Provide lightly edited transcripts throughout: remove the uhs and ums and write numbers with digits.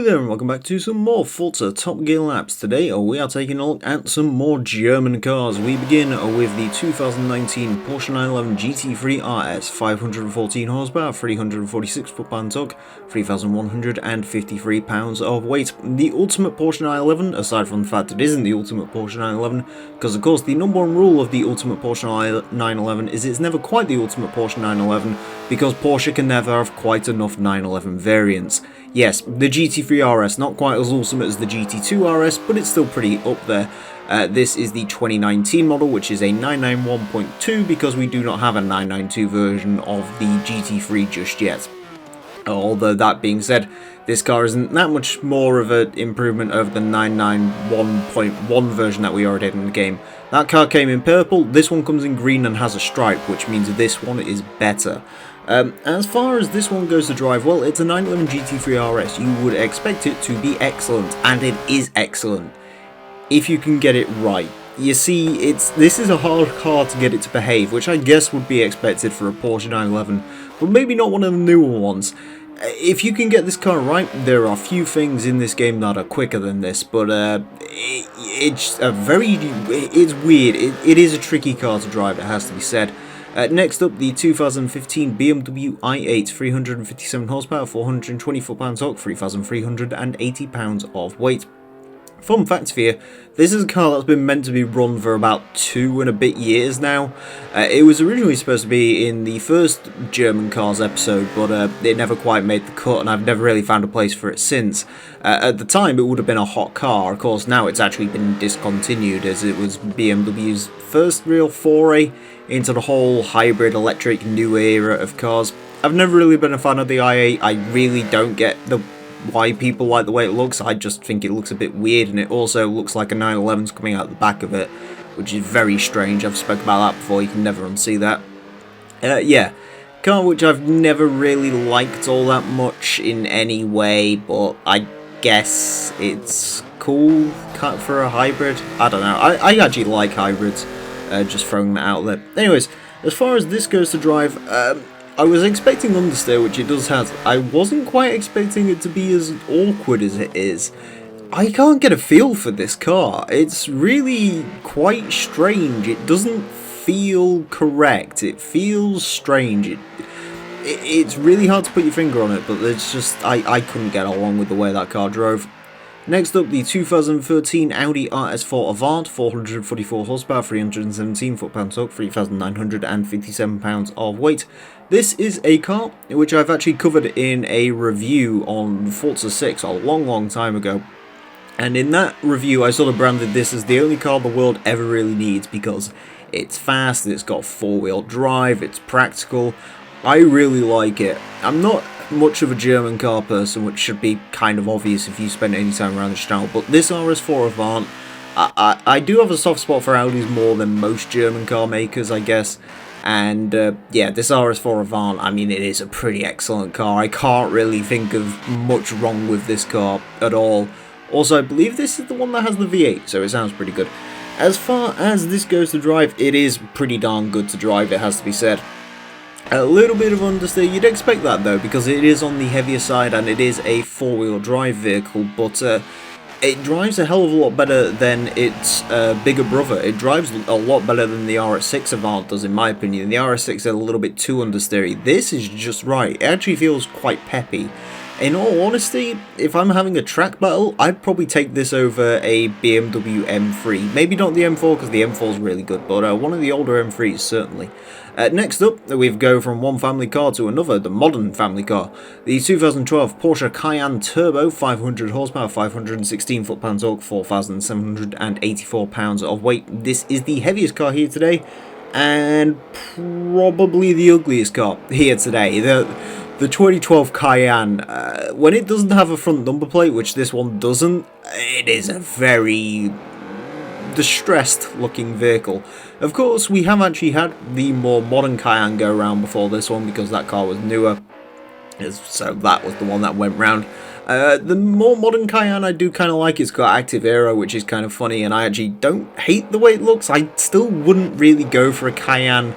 there and welcome back to some more Forza Top Gear laps. Today we are taking a look at some more German cars. We begin with the 2019 Porsche 911 GT3 RS, 514 horsepower, 346 foot-pound torque, 3,153 pounds of weight. The ultimate Porsche 911, aside from the fact it isn't the ultimate Porsche 911, because of course the number one rule of the ultimate Porsche 911 is it's never quite the ultimate Porsche 911, because Porsche can never have quite enough 911 variants. Yes, the GT3 RS, not quite as ultimate as the GT2 RS, but it's still pretty up there. This is the 2019 model, which is a 991.2, because we do not have a 992 version of the GT3 just yet. Although that being said, this car isn't that much more of an improvement over the 991.1 version that we already had in the game. That car came in purple, this one comes in green and has a stripe, which means this one is better. As far as this one goes to drive, well, it's a 911 GT3 RS. You would expect it to be excellent, and it is excellent, if you can get it right. You see, this is a hard car to get it to behave, which I guess would be expected for a Porsche 911, but maybe not one of the newer ones. If you can get this car right, there are a few things in this game that are quicker than this, but it's weird. It is a tricky car to drive, it has to be said. Next up, the 2015 BMW i8, 357 horsepower, 420 foot-pound torque, 3,380 pounds of weight. Fun fact for you, this is a car that's been meant to be run for about 2 and a bit years now. It was originally supposed to be in the first German Cars episode, but it never quite made the cut, and I've never really found a place for it since. At the time, it would have been a hot car. Of course, now it's actually been discontinued, as it was BMW's first real foray into the whole hybrid electric new era of cars. I've never really been a fan of the i8. I really don't get why people like the way it looks. I just think it looks a bit weird, and it also looks like a 911's coming out the back of it, which is very strange. I've spoken about that before, you can never unsee that. Yeah, car which I've never really liked all that much in any way, but I guess it's cool for a hybrid. I don't know, I actually like hybrids, just throwing that out there. Anyways, as far as this goes to drive, I was expecting understeer, which it does have. I wasn't quite expecting it to be as awkward as it is. I can't get a feel for this car. It's really quite strange. It doesn't feel correct. It feels strange. It's really hard to put your finger on it, but it's just, I couldn't get along with the way that car drove. Next up, the 2013 Audi RS4 Avant, 444 horsepower, 317 foot-pound torque, 3,957 pounds of weight. This is a car which I've actually covered in a review on Forza 6 a long time ago. And in that review, I sort of branded this as the only car the world ever really needs, because it's fast, it's got four-wheel drive, it's practical. I really like it. I'm not much of a German car person, which should be kind of obvious if you spend any time around this channel, but this RS4 Avant, I do have a soft spot for Audis more than most German car makers, I guess. And yeah, this RS4 Avant, I mean, it is a pretty excellent car. I can't really think of much wrong with this car at all. Also, I believe this is the one that has the V8, so it sounds pretty good. As far as this goes to drive, it is pretty darn good to drive, it has to be said. A little bit of understeer, you'd expect that though, because it is on the heavier side and it is a four-wheel drive vehicle, but it drives a hell of a lot better than its bigger brother. It drives a lot better than the RS6 Avant does, in my opinion. The RS6 is a little bit too understeery. This is just right. It actually feels quite peppy. In all honesty, if I'm having a track battle, I'd probably take this over a BMW M3. Maybe not the M4, because the M4 is really good, but one of the older M3s, certainly. Next up, we go from one family car to another, the modern family car. The 2012 Porsche Cayenne Turbo, 500 horsepower, 516 foot-pound torque, 4,784 pounds of weight. This is the heaviest car here today, and probably the ugliest car here today. The 2012 Cayenne, when it doesn't have a front number plate, which this one doesn't, it is a very distressed looking vehicle. Of course, we have actually had the more modern Cayenne go around before this one, because that car was newer, so that was the one that went round. The more modern Cayenne I do kind of like. It's got active aero, which is kind of funny, and I actually don't hate the way it looks. I still wouldn't really go for a Cayenne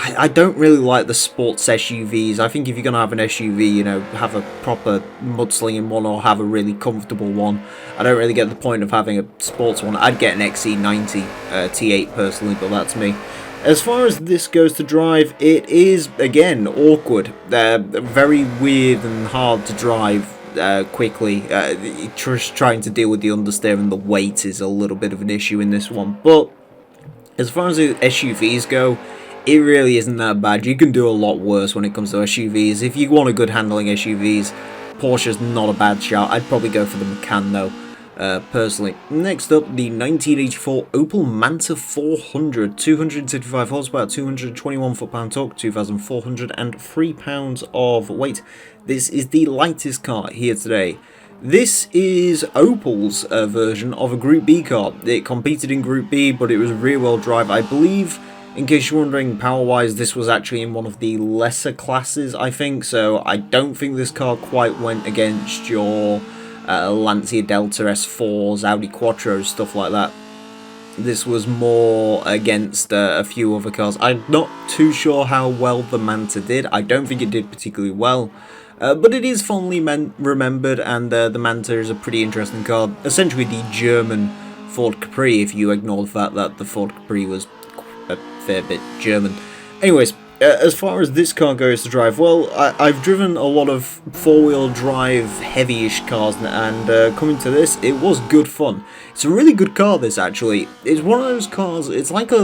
I don't really like the sports SUVs. I think if you're going to have an SUV, you know, have a proper mudslinging one or have a really comfortable one. I don't really get the point of having a sports one. I'd get an XC90 T8 personally, but that's me. As far as this goes to drive, it is, again, awkward. Very weird and hard to drive quickly. Just trying to deal with the understeer and the weight is a little bit of an issue in this one. But as far as the SUVs go, it really isn't that bad. You can do a lot worse when it comes to SUVs. If you want a good handling SUVs, Porsche's not a bad shout. I'd probably go for the Macan though, personally. Next up, the 1984 Opal Manta 400, 265 horsepower, 221 foot-pound torque, 2,403 pounds of weight. This is the lightest car here today. This is Opal's version of a Group B car. It competed in Group B, but it was rear-wheel drive, I believe. In case you're wondering, power-wise, this was actually in one of the lesser classes, I think, so I don't think this car quite went against your Lancia Delta S4s, Audi Quattros, stuff like that. This was more against a few other cars. I'm not too sure how well the Manta did. I don't think it did particularly well, but it is fondly remembered, and the Manta is a pretty interesting car. Essentially the German Ford Capri, if you ignore the fact that the Ford Capri was a fair bit German. Anyways, as far as this car goes to drive, well, I've driven a lot of four-wheel drive heavy-ish cars, and coming to this, it was good fun. It's a really good car, this, actually. It's one of those cars, it's like a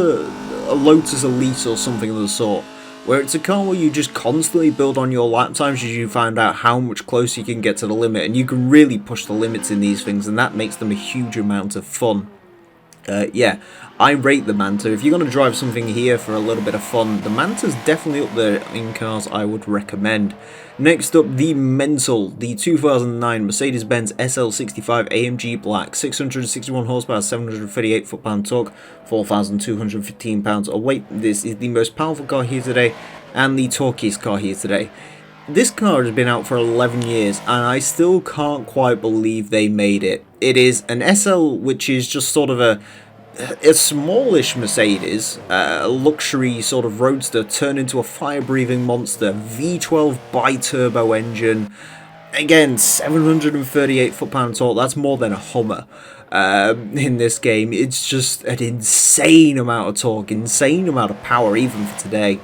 Lotus Elise or something of the sort, where it's a car where you just constantly build on your lap times as you find out how much closer you can get to the limit, and you can really push the limits in these things, and that makes them a huge amount of fun. Yeah, I rate the Manta. If you're going to drive something here for a little bit of fun, the Manta's definitely up there in cars I would recommend. Next up, the Mental, the 2009 Mercedes-Benz SL65 AMG Black, 661 horsepower, 738 foot-pound torque, 4,215 pounds of weight. This is the most powerful car here today, and the torquiest car here today. This car has been out for 11 years, and I still can't quite believe they made it. It is an SL, which is just sort of a smallish Mercedes, a luxury sort of roadster turned into a fire-breathing monster, V12 bi-turbo engine. Again, 738 foot-pound torque, that's more than a Hummer in this game. It's just an insane amount of torque, insane amount of power, even for today.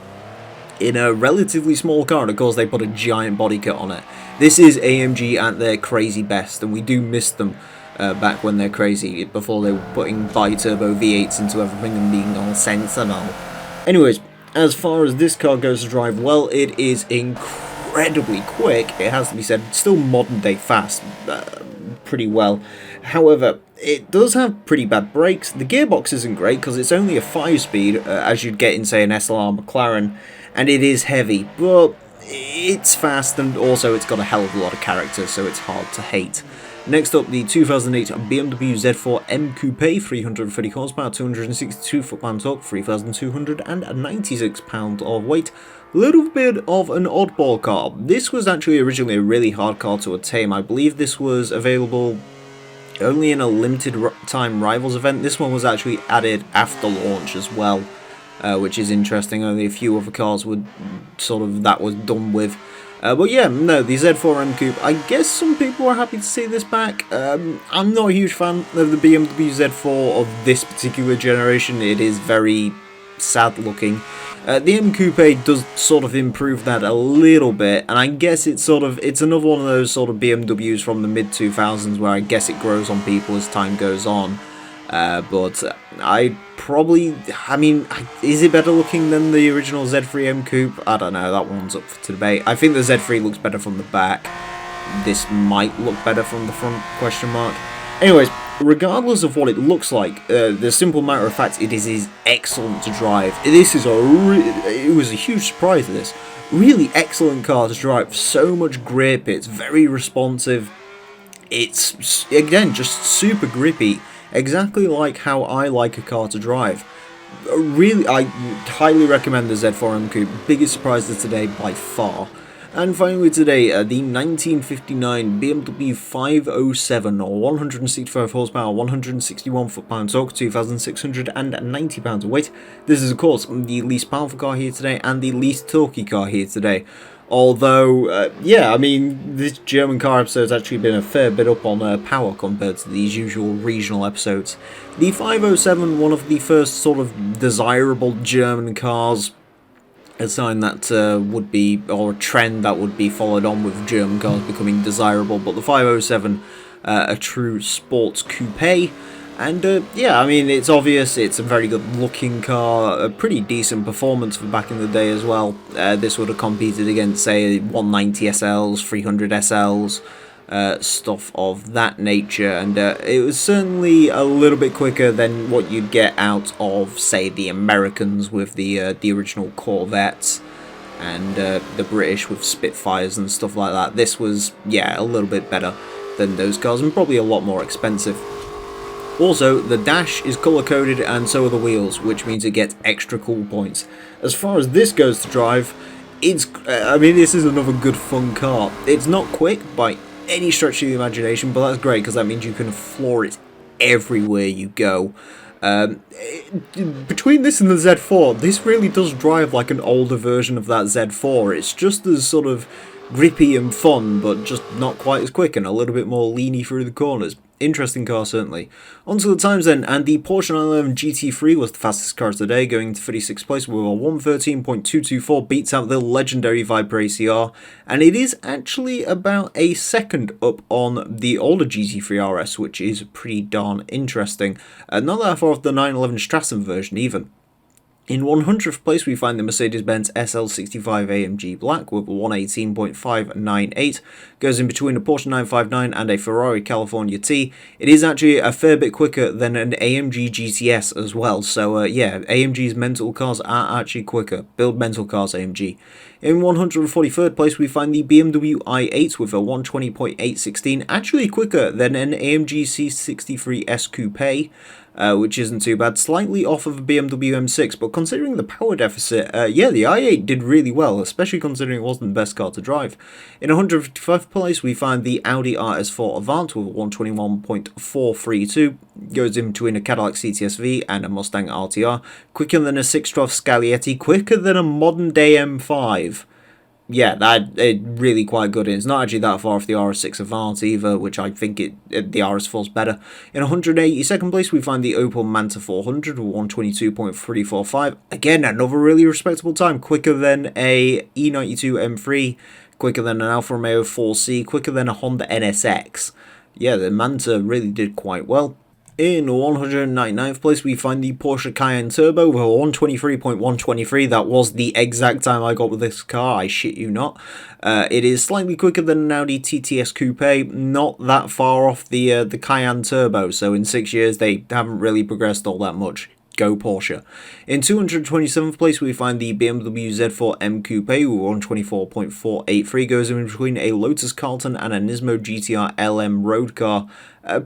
In a relatively small car, and of course they put a giant body kit on it. This is AMG at their crazy best, and we do miss them back when they're crazy, before they were putting bi-turbo V8s into everything and being all sensible. Anyways, as far as this car goes to drive, well, it is incredibly quick, it has to be said. Still modern day fast, pretty well. However, it does have pretty bad brakes. The gearbox isn't great because it's only a 5-speed, as you'd get in, say, an SLR McLaren, and it is heavy, but it's fast, and also it's got a hell of a lot of character, so it's hard to hate. Next up, the 2008 BMW Z4 M Coupe, 330 horsepower, 262 foot-pound torque, 3,296 pounds of weight. Little bit of an oddball car. This was actually originally a really hard car to attain. I believe this was available only in a limited time Rivals event. This one was actually added after launch as well, which is interesting. Only a few other cars would that was done with. But yeah, no, the Z4 M Coupe, I guess some people are happy to see this back. I'm not a huge fan of the BMW Z4 of this particular generation. It is very sad looking. The M Coupe does sort of improve that a little bit, and I guess it's another one of those sort of BMWs from the mid-2000s where I guess it grows on people as time goes on. But I mean, is it better looking than the original Z3 M Coupe? I don't know, that one's up for debate. I think the Z3 looks better from the back. This might look better from the front, question mark. Anyways, regardless of what it looks like, the simple matter of fact, it is excellent to drive. This is it was a huge surprise, this. Really excellent car to drive, so much grip, it's very responsive. It's, again, just super grippy. Exactly like how I like a car to drive. Really, I highly recommend the Z4 M Coupe. Biggest surprise of today by far. And finally today, the 1959 BMW 507, or 165 horsepower, 161 foot-pound torque, 2,690 pounds of weight. This is of course the least powerful car here today and the least torquey car here today. Although, yeah, I mean, this German car episode has actually been a fair bit up on power compared to these usual regional episodes. The 507, one of the first sort of desirable German cars, a sign that would be, or a trend that would be followed on with German cars becoming desirable, but the 507, a true sports coupe. And yeah, I mean, it's obvious, it's a very good looking car, a pretty decent performance for back in the day as well. This would have competed against, say, 190 SLs, 300 SLs, stuff of that nature, and it was certainly a little bit quicker than what you'd get out of, say, the Americans with the original Corvettes, and the British with Spitfires and stuff like that. This was, yeah, a little bit better than those cars, and probably a lot more expensive. Also, the dash is colour-coded and so are the wheels, which means it gets extra cool points. As far as this goes to drive, it's, I mean, this is another good fun car. It's not quick by any stretch of the imagination, but that's great because that means you can floor it everywhere you go. Between this and the Z4, this really does drive like an older version of that Z4. It's just as sort of grippy and fun, but just not quite as quick and a little bit more leany through the corners. Interesting car, certainly. On to the times then, and the Porsche 911 GT3 was the fastest car today, going into 36th place with a 113.224, beats out the legendary Viper ACR, and it is actually about a second up on the older GT3 RS, which is pretty darn interesting. Not that far off the 911 Strassen version, even. In 100th place, we find the Mercedes-Benz SL65 AMG Black with a 118.598. Goes in between a Porsche 959 and a Ferrari California T. It is actually a fair bit quicker than an AMG GTS as well. So, yeah, AMG's mental cars are actually quicker. Build mental cars, AMG. In 143rd place, we find the BMW i8 with a 120.816. Actually quicker than an AMG C63 S Coupe. Which isn't too bad, slightly off of a BMW M6, but considering the power deficit, yeah, the i8 did really well, especially considering it wasn't the best car to drive. In 155th place, we find the Audi RS4 Avant with a 121.432, goes in between a Cadillac CTS-V and a Mustang RTR, quicker than a 612 Scaglietti, quicker than a modern-day M5. Yeah, it's really quite good. It's not actually that far off the RS6 Avant either, which I think the RS4's better. In 182nd place, we find the Opal Manta 400 with 122.345. Again, another really respectable time. Quicker than a E92 M3, quicker than an Alfa Romeo 4C, quicker than a Honda NSX. Yeah, the Manta really did quite well. In 199th place, we find the Porsche Cayenne Turbo with a 123.123. That was the exact time I got with this car, I shit you not. It is slightly quicker than an Audi TTS Coupe, not that far off the Cayenne Turbo, so in 6 years they haven't really progressed all that much. Go Porsche. In 227th place, we find the BMW Z4 M Coupe with 124.483, goes in between a Lotus Carlton and a Nismo GTR LM road car.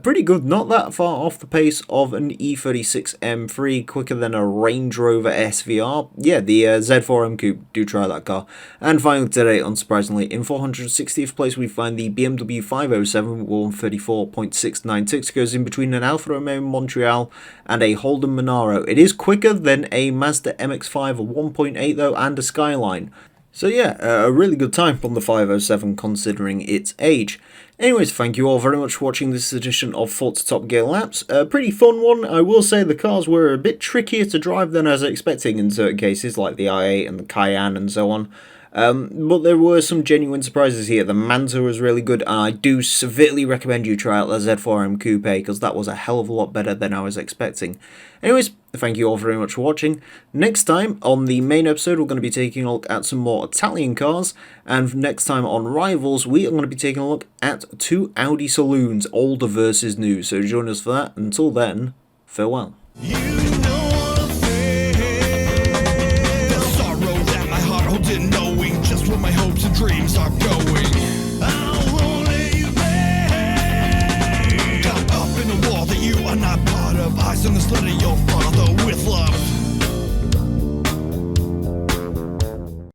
Pretty good, not that far off the pace of an E36 M3, quicker than a Range Rover SVR. Yeah, the Z4 M Coupe, do try that car. And finally today, unsurprisingly, in 460th place, we find the BMW 507 with 134.696, goes in between an Alfa Romeo Montreal and a Holden Monaro. It is quicker than a Mazda MX-5 of 1.8 though, and a Skyline. So yeah, a really good time from the 507 considering its age. Anyways, thank you all very much for watching this edition of Forza Top Gear Laps. A pretty fun one. I will say the cars were a bit trickier to drive than I was expecting in certain cases, like the i8 and the Cayenne and so on. But there were some genuine surprises here. The Manta was really good, and I do severely recommend you try out the Z4M Coupe, because that was a hell of a lot better than I was expecting. Anyways, thank you all very much for watching. Next time, on the main episode, we're going to be taking a look at some more Italian cars, and next time on Rivals, we are going to be taking a look at two Audi saloons, older versus new, so join us for that. Until then, farewell. Knowing just where my hopes and dreams are going.